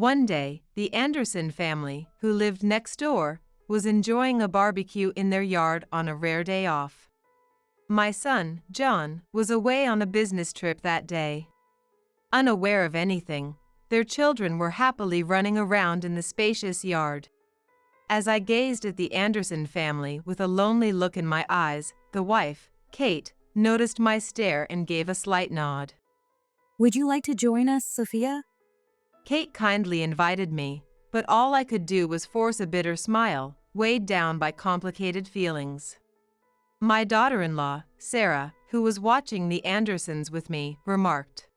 One day, the Anderson family, who lived next door, was enjoying a barbecue in their yard on a rare day off. My son, John, was away on a business trip that day. Unaware of anything, their children were happily running around in the spacious yard. As I gazed at the Anderson family with a lonely look in my eyes, the wife, Kate, noticed my stare and gave a slight nod. Would you like to join us, Sophia? Kate kindly invited me, but all I could do was force a bitter smile, weighed down by complicated feelings. My daughter-in-law, Sarah, who was watching the Andersons with me, remarked,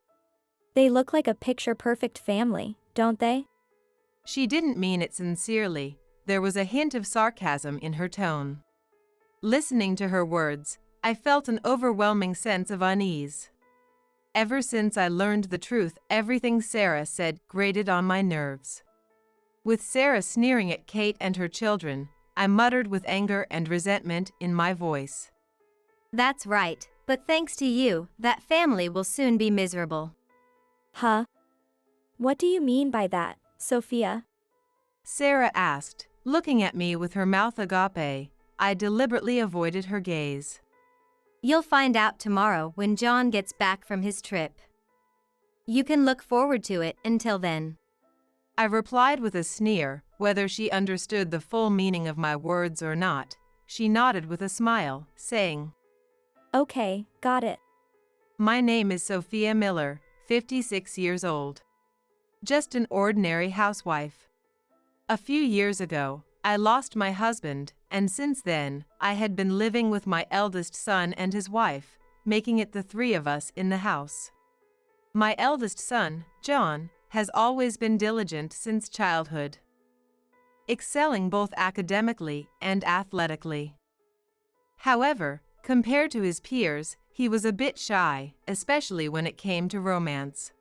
They look like a picture-perfect family, don't they? She didn't mean it sincerely. There was a hint of sarcasm in her tone. Listening to her words, I felt an overwhelming sense of unease. Ever since I learned the truth, everything Sarah said grated on my nerves. With Sarah sneering at Kate and her children, I muttered with anger and resentment in my voice. That's right, but thanks to you, that family will soon be miserable. Huh? What do you mean by that, Sophia? Sarah asked, looking at me with her mouth agape. I deliberately avoided her gaze. You'll find out tomorrow when John gets back from his trip. You can look forward to it until then. I replied with a sneer. Whether she understood the full meaning of my words or not, she nodded with a smile, saying, Okay, got it. My name is Sophia Miller, 56 years old. Just an ordinary housewife. A few years ago, I lost my husband, and since then, I had been living with my eldest son and his wife, making it the three of us in the house. My eldest son, John, has always been diligent since childhood, excelling both academically and athletically. However, compared to his peers, he was a bit shy, especially when it came to romance.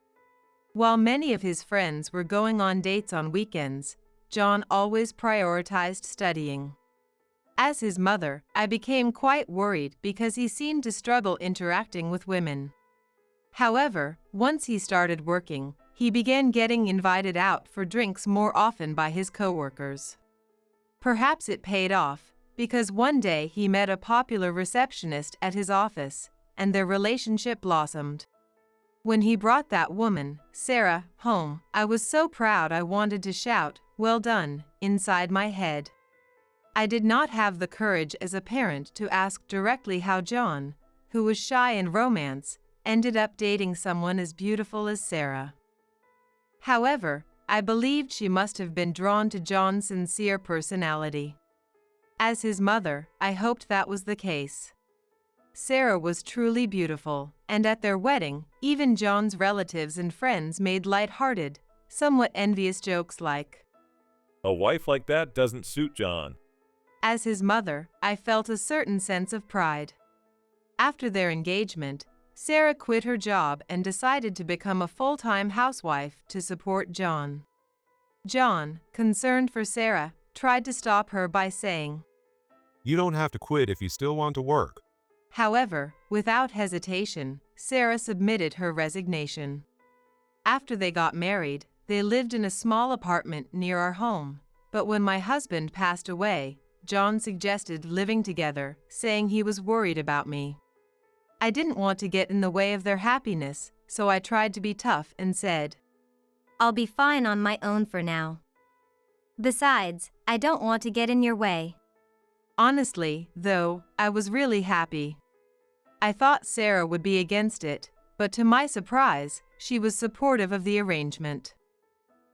While many of his friends were going on dates on weekends, John always prioritized studying. As his mother, I became quite worried because he seemed to struggle interacting with women. However, once he started working, he began getting invited out for drinks more often by his coworkers. Perhaps it paid off, because one day he met a popular receptionist at his office, and their relationship blossomed. When he brought that woman, Sarah, home, I was so proud I wanted to shout, "Well done," inside my head. I did not have the courage as a parent to ask directly how John, who was shy in romance, ended up dating someone as beautiful as Sarah. However, I believed she must have been drawn to John's sincere personality. As his mother, I hoped that was the case. Sarah was truly beautiful, and at their wedding, even John's relatives and friends made light-hearted, somewhat envious jokes like, "A wife like that doesn't suit John." As his mother, I felt a certain sense of pride. After their engagement, Sarah quit her job and decided to become a full-time housewife to support John. John, concerned for Sarah, tried to stop her by saying, You don't have to quit if you still want to work. However, without hesitation, Sarah submitted her resignation. After they got married, they lived in a small apartment near our home, but when my husband passed away, John suggested living together, saying he was worried about me. I didn't want to get in the way of their happiness, so I tried to be tough and said, I'll be fine on my own for now. Besides, I don't want to get in your way. Honestly, though, I was really happy. I thought Sarah would be against it, but to my surprise, she was supportive of the arrangement.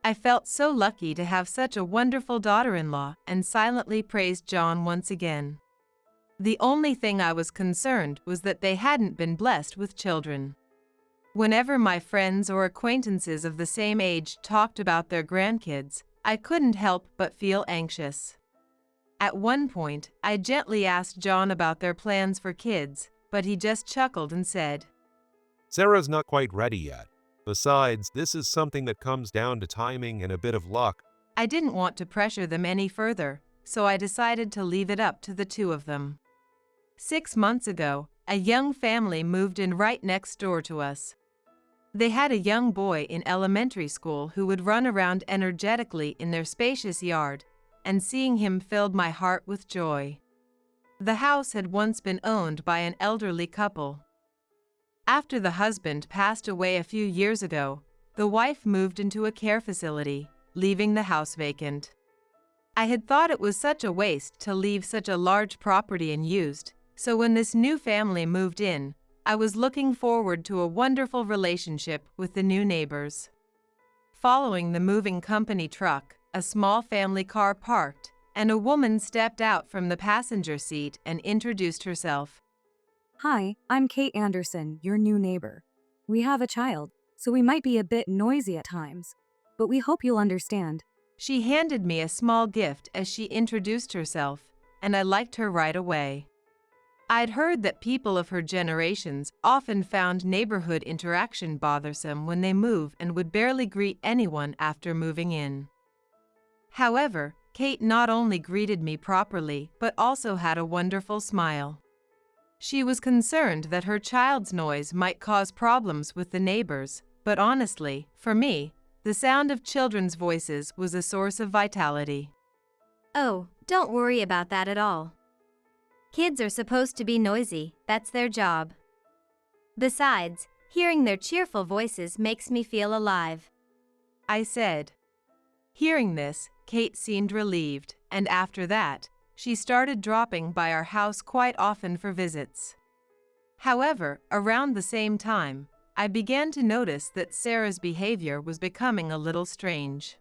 I felt so lucky to have such a wonderful daughter-in-law and silently praised John once again. The only thing I was concerned was that they hadn't been blessed with children. Whenever my friends or acquaintances of the same age talked about their grandkids, I couldn't help but feel anxious. At one point, I gently asked John about their plans for kids, but he just chuckled and said, Sarah's not quite ready yet. Besides, this is something that comes down to timing and a bit of luck. I didn't want to pressure them any further, so I decided to leave it up to the two of them. 6 months ago, a young family moved in right next door to us. They had a young boy in elementary school who would run around energetically in their spacious yard, and seeing him filled my heart with joy. The house had once been owned by an elderly couple. After the husband passed away a few years ago, the wife moved into a care facility, leaving the house vacant. I had thought it was such a waste to leave such a large property unused, so when this new family moved in, I was looking forward to a wonderful relationship with the new neighbors. Following the moving company truck, a small family car parked, and a woman stepped out from the passenger seat and introduced herself. Hi, I'm Kate Anderson, your new neighbor. We have a child, so we might be a bit noisy at times, but we hope you'll understand. She handed me a small gift as she introduced herself, and I liked her right away. I'd heard that people of her generations often found neighborhood interaction bothersome when they move and would barely greet anyone after moving in. However, Kate not only greeted me properly but also had a wonderful smile. She was concerned that her child's noise might cause problems with the neighbors, but honestly, for me, the sound of children's voices was a source of vitality. Oh, don't worry about that at all. Kids are supposed to be noisy, that's their job. Besides, hearing their cheerful voices makes me feel alive, I said. Hearing this, Kate seemed relieved, and after that, she started dropping by our house quite often for visits. However, around the same time, I began to notice that Sarah's behavior was becoming a little strange.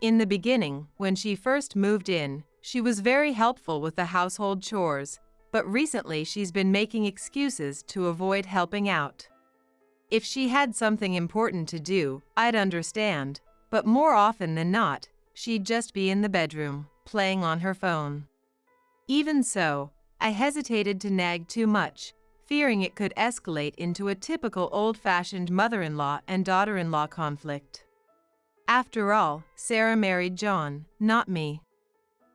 In the beginning, when she first moved in, she was very helpful with the household chores, but recently she's been making excuses to avoid helping out. If she had something important to do, I'd understand, but more often than not, she'd just be in the bedroom, playing on her phone. Even so, I hesitated to nag too much, fearing it could escalate into a typical old-fashioned mother-in-law and daughter-in-law conflict. After all, Sarah married John, not me.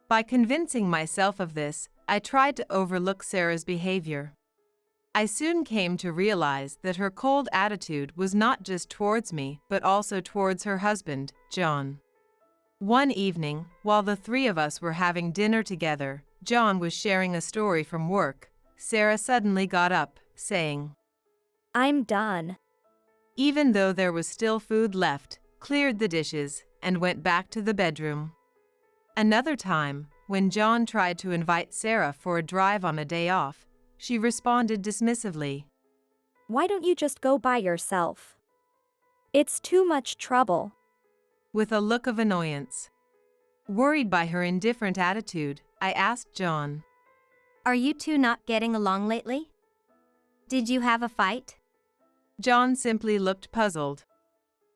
By convincing myself of this, I tried to overlook Sarah's behavior. I soon came to realize that her cold attitude was not just towards me but also towards her husband, John. One evening, while the three of us were having dinner together, John was sharing a story from work. Sarah suddenly got up, saying, I'm done. even though there was still food left, cleared the dishes, and went back to the bedroom. Another time, when John tried to invite Sarah for a drive on a day off, she responded dismissively, Why don't you just go by yourself? It's too much trouble. with a look of annoyance. Worried by her indifferent attitude, I asked John, Are you two not getting along lately? Did you have a fight? John simply looked puzzled.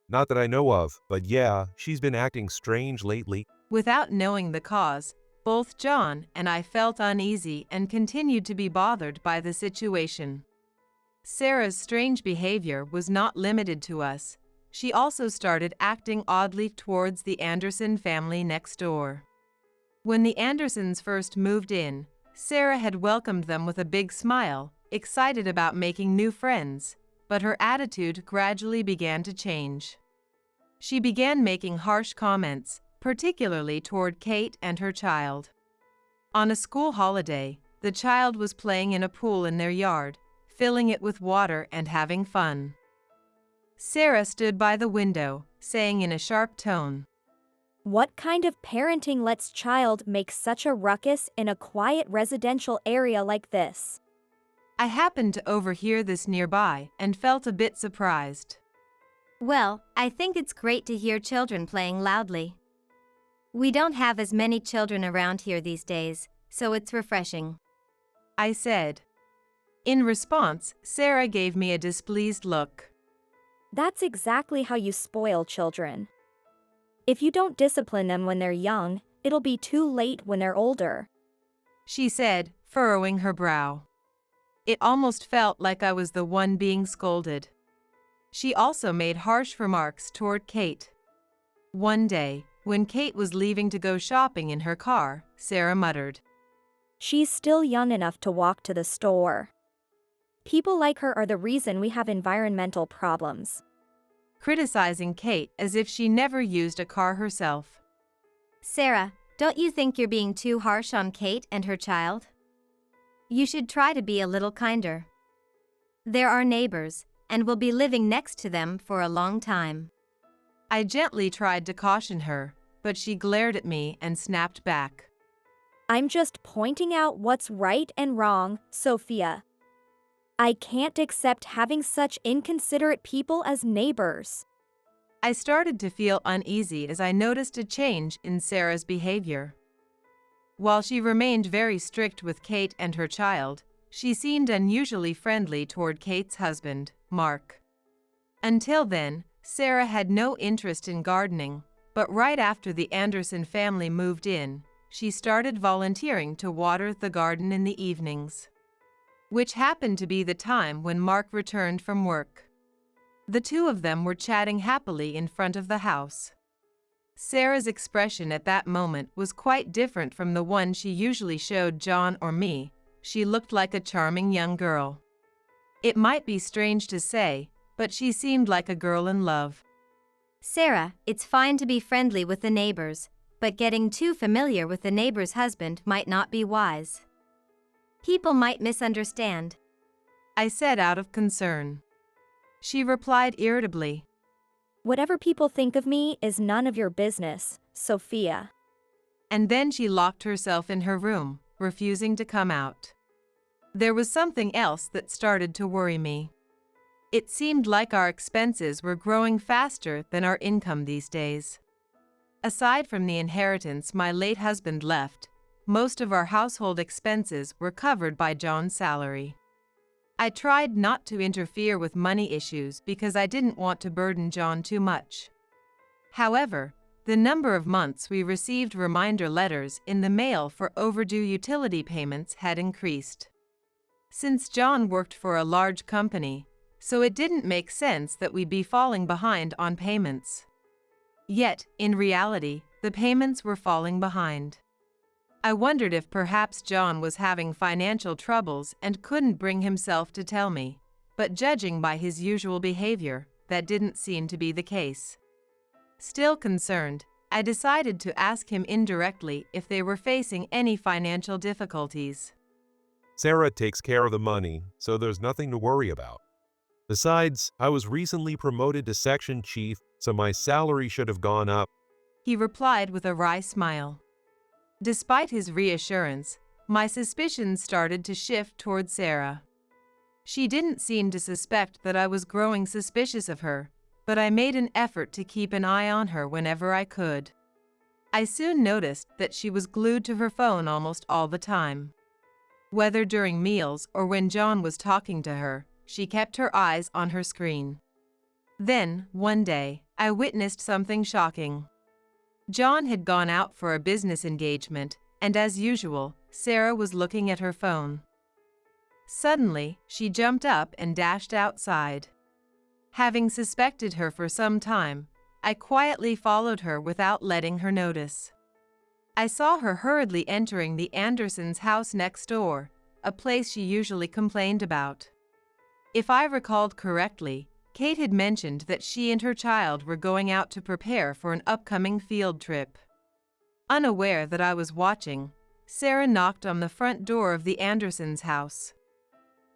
Not that I know of, but yeah, she's been acting strange lately. Without knowing the cause, both John and I felt uneasy and continued to be bothered by the situation. Sarah's strange behavior was not limited to us. She also started acting oddly towards the Anderson family next door. When the Andersons first moved in, Sarah had welcomed them with a big smile, excited about making new friends, but her attitude gradually began to change. She began making harsh comments, particularly toward Kate and her child. On a school holiday, the child was playing in a pool in their yard, filling it with water and having fun. Sarah stood by the window, saying in a sharp tone, What kind of parenting lets child make such a ruckus in a quiet residential area like this? I happened to overhear this nearby and felt a bit surprised. Well, I think it's great to hear children playing loudly. We don't have as many children around here these days, so it's refreshing, I said. In response, Sarah gave me a displeased look. That's exactly how you spoil children. If you don't discipline them when they're young, it'll be too late when they're older, she said, furrowing her brow. It almost felt like I was the one being scolded. She also made harsh remarks toward Kate. One day, when Kate was leaving to go shopping in her car, Sarah muttered, She's still young enough to walk to the store. People like her are the reason we have environmental problems. criticizing Kate as if she never used a car herself. Sarah, don't you think you're being too harsh on Kate and her child? You should try to be a little kinder. They're our neighbors, and we'll be living next to them for a long time. I gently tried to caution her, but she glared at me and snapped back. I'm just pointing out what's right and wrong, Sophia. I can't accept having such inconsiderate people as neighbors. I started to feel uneasy as I noticed a change in Sarah's behavior. While she remained very strict with Kate and her child, she seemed unusually friendly toward Kate's husband, Mark. Until then, Sarah had no interest in gardening, but right after the Anderson family moved in, she started volunteering to water the garden in the evenings, which happened to be the time when Mark returned from work. The two of them were chatting happily in front of the house. Sarah's expression at that moment was quite different from the one she usually showed John or me. She looked like a charming young girl. It might be strange to say, but she seemed like a girl in love. Sarah, it's fine to be friendly with the neighbors, but getting too familiar with the neighbor's husband might not be wise. People might misunderstand, I said out of concern. She replied irritably. Whatever people think of me is none of your business, Sophia. And then she locked herself in her room, refusing to come out. There was something else that started to worry me. It seemed like our expenses were growing faster than our income these days. Aside from the inheritance my late husband left, most of our household expenses were covered by John's salary. I tried not to interfere with money issues because I didn't want to burden John too much. However, the number of months we received reminder letters in the mail for overdue utility payments had increased. Since John worked for a large company, so it didn't make sense that we'd be falling behind on payments. Yet, in reality, the payments were falling behind. I wondered if perhaps John was having financial troubles and couldn't bring himself to tell me, but judging by his usual behavior, that didn't seem to be the case. Still concerned, I decided to ask him indirectly if they were facing any financial difficulties. Sarah takes care of the money, so there's nothing to worry about. Besides, I was recently promoted to section chief, so my salary should have gone up. He replied with a wry smile. Despite his reassurance, my suspicions started to shift toward Sarah. She didn't seem to suspect that I was growing suspicious of her, but I made an effort to keep an eye on her whenever I could. I soon noticed that she was glued to her phone almost all the time. Whether during meals or when John was talking to her, she kept her eyes on her screen. Then, one day, I witnessed something shocking. John had gone out for a business engagement, and as usual, Sarah was looking at her phone. Suddenly, she jumped up and dashed outside. Having suspected her for some time, I quietly followed her without letting her notice. I saw her hurriedly entering the Andersons' house next door, a place she usually complained about. If I recalled correctly, Kate had mentioned that she and her child were going out to prepare for an upcoming field trip. Unaware that I was watching, Sarah knocked on the front door of the Andersons' house.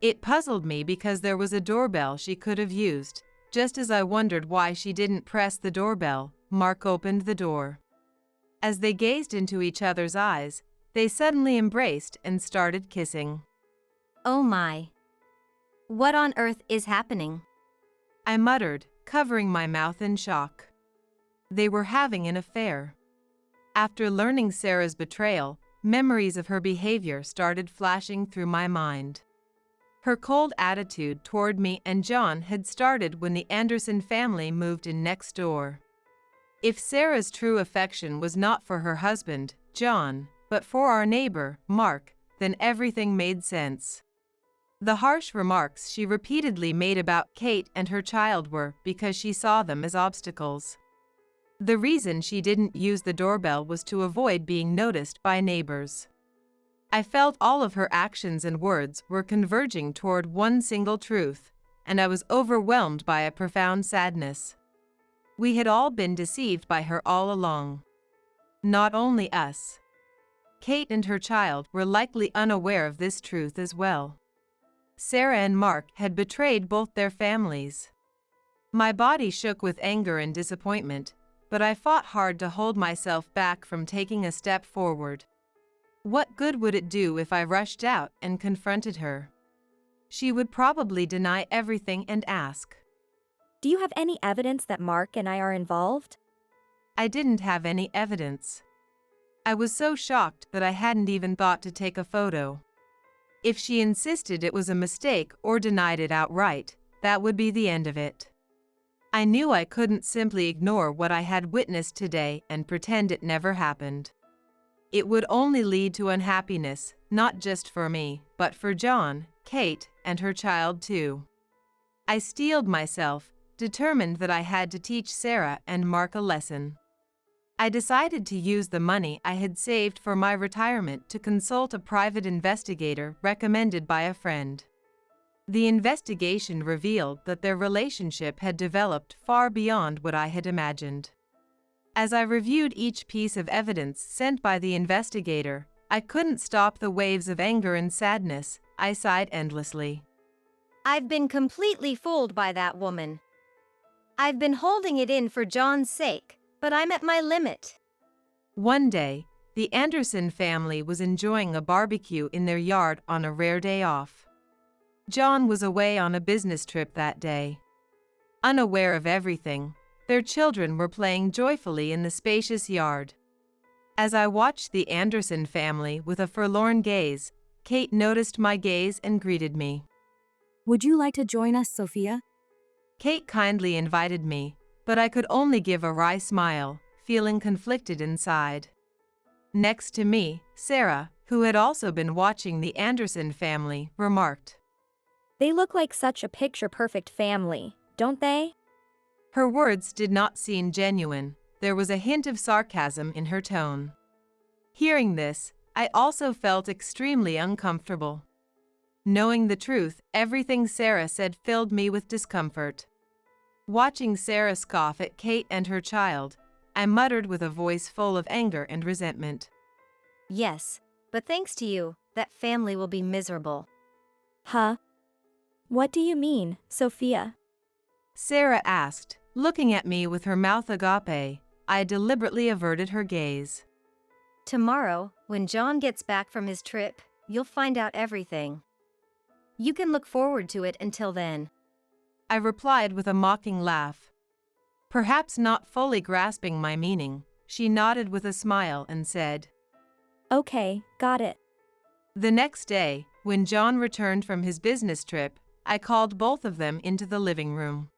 It puzzled me because there was a doorbell she could have used. Just as I wondered why she didn't press the doorbell, Mark opened the door. As they gazed into each other's eyes, they suddenly embraced and started kissing. Oh my. What on earth is happening? I muttered, covering my mouth in shock. They were having an affair. After learning Sarah's betrayal, memories of her behavior started flashing through my mind. Her cold attitude toward me and John had started when the Anderson family moved in next door. If Sarah's true affection was not for her husband, John, but for our neighbor, Mark, then everything made sense. The harsh remarks she repeatedly made about Kate and her child were because she saw them as obstacles. The reason she didn't use the doorbell was to avoid being noticed by neighbors. I felt all of her actions and words were converging toward one single truth, and I was overwhelmed by a profound sadness. We had all been deceived by her all along. Not only us. Kate and her child were likely unaware of this truth as well. Sarah and Mark had betrayed both their families. My body shook with anger and disappointment, but I fought hard to hold myself back from taking a step forward. What good would it do if I rushed out and confronted her? She would probably deny everything and ask. Do you have any evidence that Mark and I are involved? I didn't have any evidence. I was so shocked that I hadn't even thought to take a photo. If she insisted it was a mistake or denied it outright, that would be the end of it. I knew I couldn't simply ignore what I had witnessed today and pretend it never happened. It would only lead to unhappiness, not just for me, but for John, Kate, and her child too. I steeled myself, determined that I had to teach Sarah and Mark a lesson. I decided to use the money I had saved for my retirement to consult a private investigator recommended by a friend. The investigation revealed that their relationship had developed far beyond what I had imagined. As I reviewed each piece of evidence sent by the investigator, I couldn't stop the waves of anger and sadness. I sighed endlessly. I've been completely fooled by that woman. I've been holding it in for John's sake, but I'm at my limit. One day, the Anderson family was enjoying a barbecue in their yard on a rare day off. John was away on a business trip that day. Unaware of everything, their children were playing joyfully in the spacious yard. As I watched the Anderson family with a forlorn gaze, Kate noticed my gaze and greeted me. Would you like to join us, Sophia? Kate kindly invited me, but I could only give a wry smile, feeling conflicted inside. Next to me, Sarah, who had also been watching the Anderson family, remarked, They look like such a picture-perfect family, don't they? Her words did not seem genuine. There was a hint of sarcasm in her tone. Hearing this, I also felt extremely uncomfortable. Knowing the truth, everything Sarah said filled me with discomfort. Watching Sarah scoff at Kate and her child, I muttered with a voice full of anger and resentment. Yes, but thanks to you, that family will be miserable. Huh? What do you mean, Sophia? Sarah asked, looking at me with her mouth agape. I deliberately averted her gaze. Tomorrow, when John gets back from his trip, you'll find out everything. You can look forward to it until then. I replied with a mocking laugh. Perhaps not fully grasping my meaning, she nodded with a smile and said, Okay, got it. The next day, when John returned from his business trip, I called both of them into the living room.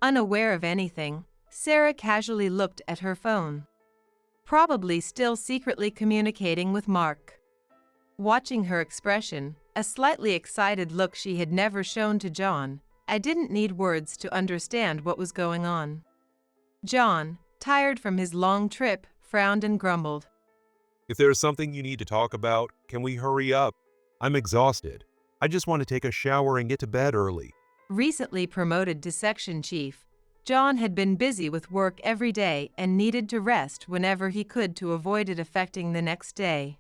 Unaware of anything, Sarah casually looked at her phone. Probably still secretly communicating with Mark. Watching her expression, a slightly excited look she had never shown to John, I didn't need words to understand what was going on. John, tired from his long trip, frowned and grumbled. If there's something you need to talk about, can we hurry up? I'm exhausted. I just want to take a shower and get to bed early. Recently promoted to section chief, John had been busy with work every day and needed to rest whenever he could to avoid it affecting the next day.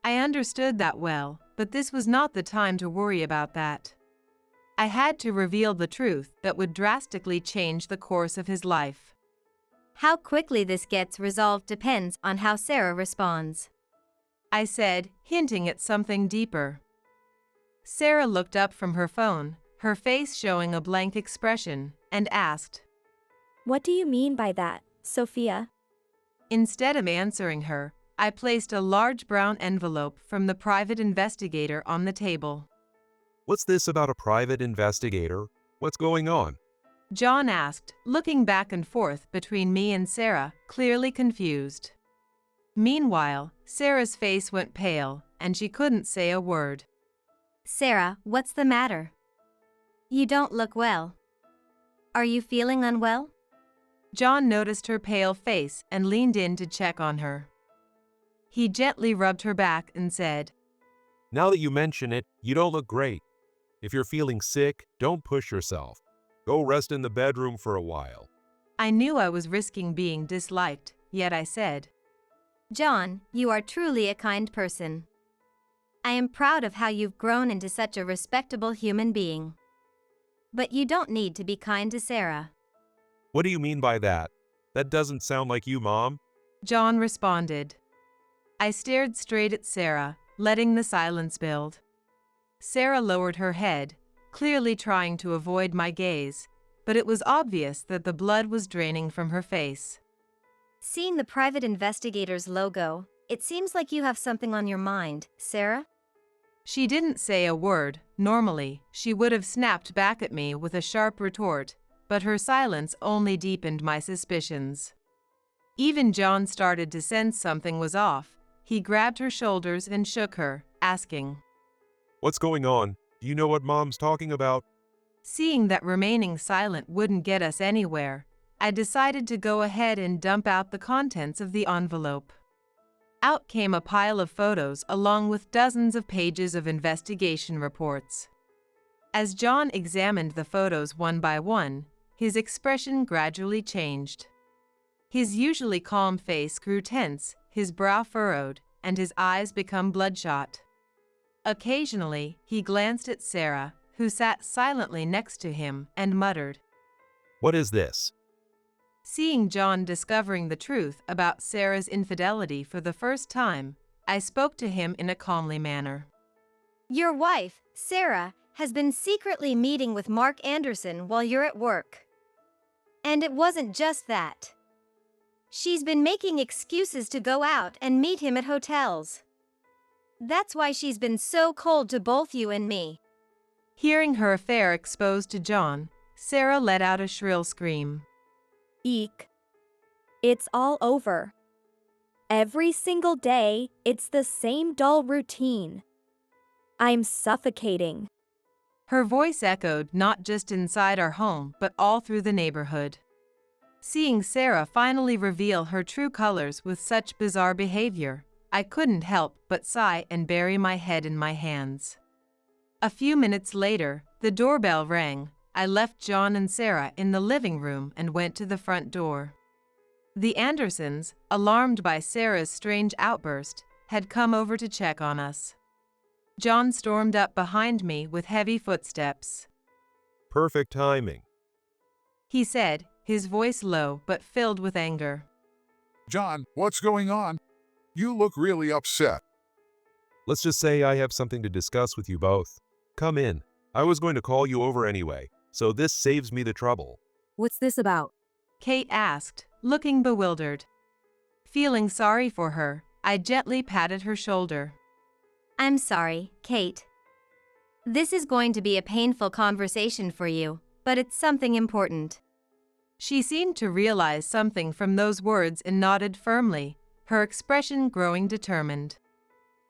I understood that well, but this was not the time to worry about that. I had to reveal the truth that would drastically change the course of his life. How quickly this gets resolved depends on how Sarah responds. I said, hinting at something deeper. Sarah looked up from her phone, her face showing a blank expression, and asked, What do you mean by that, Sophia? Instead of answering her, I placed a large brown envelope from the private investigator on the table. What's this about a private investigator? What's going on? John asked, looking back and forth between me and Sarah, clearly confused. Meanwhile, Sarah's face went pale, and she couldn't say a word. Sarah, what's the matter? You don't look well. Are you feeling unwell? John noticed her pale face and leaned in to check on her. He gently rubbed her back and said, Now that you mention it, you don't look great. If you're feeling sick, don't push yourself. Go rest in the bedroom for a while. I knew I was risking being disliked, yet I said, John, you are truly a kind person. I am proud of how you've grown into such a respectable human being. But you don't need to be kind to Sarah. What do you mean by that? That doesn't sound like you, Mom. John responded. I stared straight at Sarah, letting the silence build. Sarah lowered her head, clearly trying to avoid my gaze, but it was obvious that the blood was draining from her face. Seeing the private investigator's logo, it seems like you have something on your mind, Sarah? She didn't say a word. Normally, she would have snapped back at me with a sharp retort, but her silence only deepened my suspicions. Even John started to sense something was off. He grabbed her shoulders and shook her, asking, What's going on? Do you know what Mom's talking about? Seeing that remaining silent wouldn't get us anywhere, I decided to go ahead and dump out the contents of the envelope. Out came a pile of photos along with dozens of pages of investigation reports. As John examined the photos one by one, his expression gradually changed. His usually calm face grew tense, his brow furrowed, and his eyes became bloodshot. Occasionally, he glanced at Sarah, who sat silently next to him, and muttered. What is this? Seeing John discovering the truth about Sarah's infidelity for the first time, I spoke to him in a calmly manner. Your wife, Sarah, has been secretly meeting with Mark Anderson while you're at work. And it wasn't just that. She's been making excuses to go out and meet him at hotels. That's why she's been so cold to both you and me. Hearing her affair exposed to John, Sarah let out a shrill scream. Eek. It's all over. Every single day, it's the same dull routine. I'm suffocating. Her voice echoed not just inside our home but all through the neighborhood. Seeing Sarah finally reveal her true colors with such bizarre behavior, I couldn't help but sigh and bury my head in my hands. A few minutes later, the doorbell rang. I left John and Sarah in the living room and went to the front door. The Andersons, alarmed by Sarah's strange outburst, had come over to check on us. John stormed up behind me with heavy footsteps. Perfect timing. He said, his voice low but filled with anger. John, what's going on? You look really upset. Let's just say I have something to discuss with you both. Come in. I was going to call you over anyway, so this saves me the trouble. What's this about? Kate asked, looking bewildered. Feeling sorry for her, I gently patted her shoulder. I'm sorry, Kate. This is going to be a painful conversation for you, but it's something important. She seemed to realize something from those words and nodded firmly, her expression growing determined.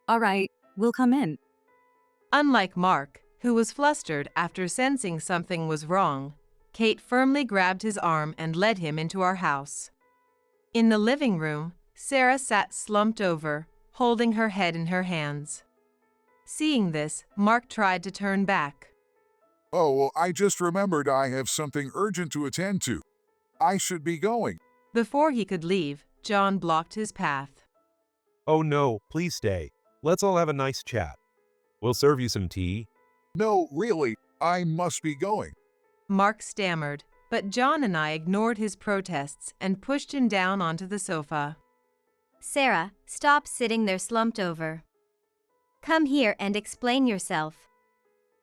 All right, we'll come in. Unlike Mark, who was flustered after sensing something was wrong, Kate firmly grabbed his arm and led him into our house. In the living room, Sarah sat slumped over, holding her head in her hands. Seeing this, Mark tried to turn back. Oh, well, I just remembered I have something urgent to attend to. I should be going. Before he could leave, John blocked his path. Oh no, please stay. Let's all have a nice chat. We'll serve you some tea. No, really, I must be going. Mark stammered, but John and I ignored his protests and pushed him down onto the sofa. Sarah, stop sitting there slumped over. Come here and explain yourself.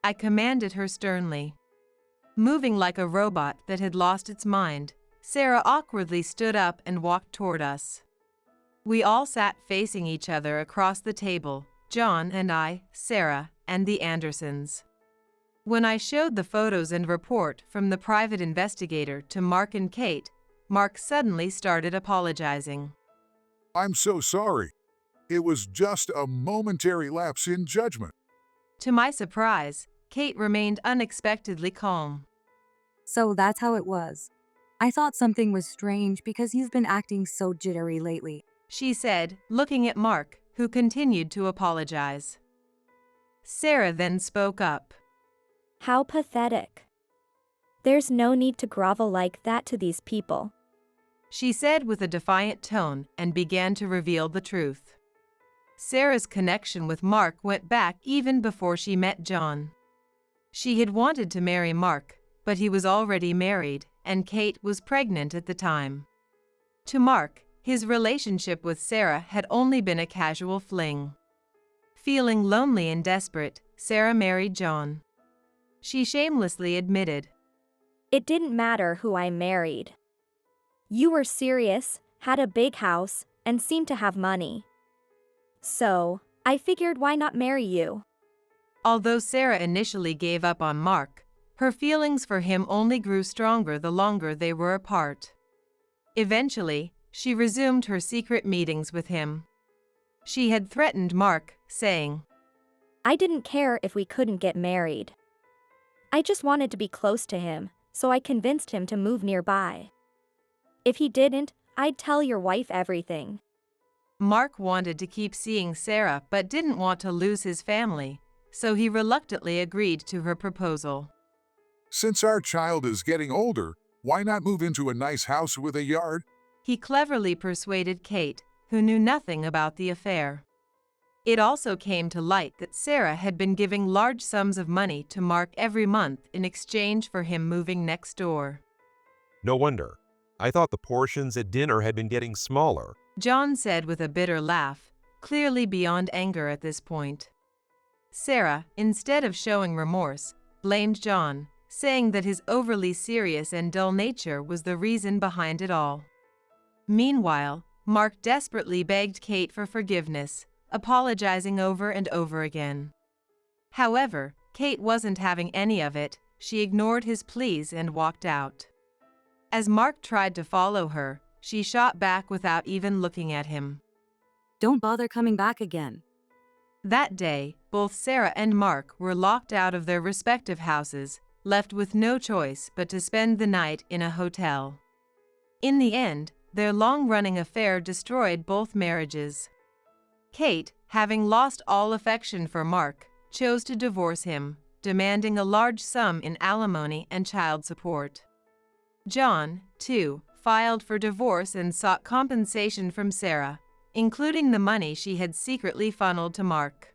I commanded her sternly. Moving like a robot that had lost its mind, Sarah awkwardly stood up and walked toward us. We all sat facing each other across the table, John and I, Sarah, and the Andersons. When I showed the photos and report from the private investigator to Mark and Kate, Mark suddenly started apologizing. I'm so sorry. It was just a momentary lapse in judgment. To my surprise, Kate remained unexpectedly calm. So that's how it was. I thought something was strange because you've been acting so jittery lately. She said, looking at Mark, who continued to apologize. Sarah then spoke up. How pathetic. There's no need to grovel like that to these people. she said with a defiant tone and began to reveal the truth. Sarah's connection with Mark went back even before she met John. She had wanted to marry Mark, but he was already married, and Kate was pregnant at the time. To Mark, his relationship with Sarah had only been a casual fling. Feeling lonely and desperate, Sarah married John. She shamelessly admitted, "It didn't matter who I married. You were serious, had a big house, and seemed to have money. So, I figured why not marry you?" Although Sarah initially gave up on Mark, her feelings for him only grew stronger the longer they were apart. Eventually, she resumed her secret meetings with him. She had threatened Mark, saying, "I didn't care if we couldn't get married. I just wanted to be close to him, so I convinced him to move nearby. If he didn't, I'd tell your wife everything." Mark wanted to keep seeing Sarah but didn't want to lose his family, so he reluctantly agreed to her proposal. Since our child is getting older, why not move into a nice house with a yard? He cleverly persuaded Kate, who knew nothing about the affair. It also came to light that Sarah had been giving large sums of money to Mark every month in exchange for him moving next door. No wonder. I thought the portions at dinner had been getting smaller. John said with a bitter laugh, clearly beyond anger at this point. Sarah, instead of showing remorse, blamed John, saying that his overly serious and dull nature was the reason behind it all. Meanwhile, Mark desperately begged Kate for forgiveness, apologizing over and over again. However, Kate wasn't having any of it. She ignored his pleas and walked out. As Mark tried to follow her, she shot back without even looking at him. Don't bother coming back again. That day, both Sarah and Mark were locked out of their respective houses, left with no choice but to spend the night in a hotel. In the end, their long-running affair destroyed both marriages. Kate, having lost all affection for Mark, chose to divorce him, demanding a large sum in alimony and child support. John, too, filed for divorce and sought compensation from Sarah, including the money she had secretly funneled to Mark.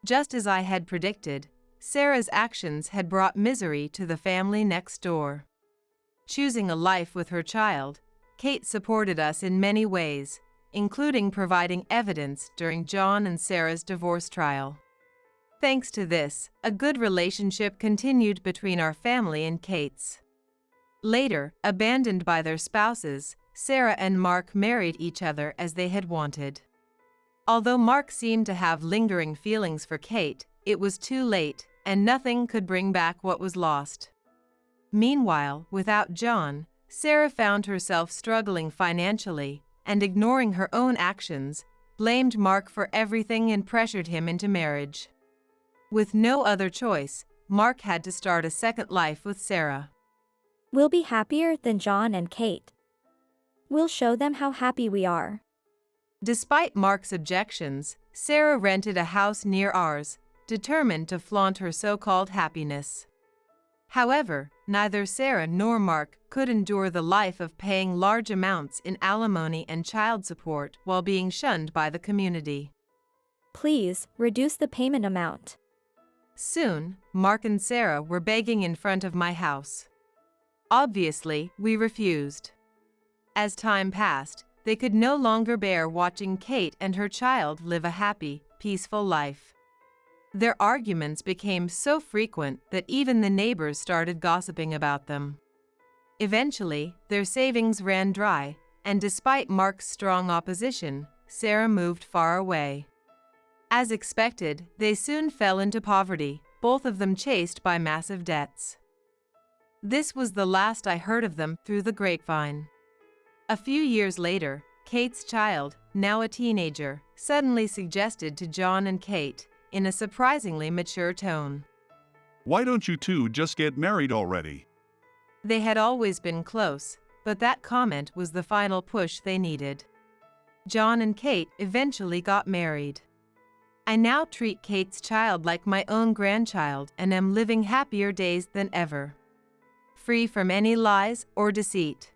Just as I had predicted, Sarah's actions had brought misery to the family next door. Choosing a life with her child, Kate supported us in many ways, including providing evidence during John and Sarah's divorce trial. Thanks to this, a good relationship continued between our family and Kate's. Later, abandoned by their spouses, Sarah and Mark married each other as they had wanted. Although Mark seemed to have lingering feelings for Kate, it was too late, and nothing could bring back what was lost. Meanwhile, without John, Sarah found herself struggling financially, and ignoring her own actions, blamed Mark for everything and pressured him into marriage. With no other choice, Mark had to start a second life with Sarah. "We'll be happier than John and Kate. We'll show them how happy we are." Despite Mark's objections, Sarah rented a house near ours, determined to flaunt her so-called happiness. However, neither Sarah nor Mark could endure the life of paying large amounts in alimony and child support while being shunned by the community. "Please, reduce the payment amount." Soon, Mark and Sarah were begging in front of my house. Obviously, we refused. As time passed, they could no longer bear watching Kate and her child live a happy, peaceful life. Their arguments became so frequent that even the neighbors started gossiping about them. Eventually, their savings ran dry, and despite Mark's strong opposition, Sarah moved far away. As expected, they soon fell into poverty, both of them chased by massive debts. This was the last I heard of them through the grapevine. A few years later, Kate's child, now a teenager, suddenly suggested to John and Kate, in a surprisingly mature tone, "Why don't you two just get married already?" They had always been close, but that comment was the final push they needed. John and Kate eventually got married. I now treat Kate's child like my own grandchild and am living happier days than ever. Free from any lies or deceit.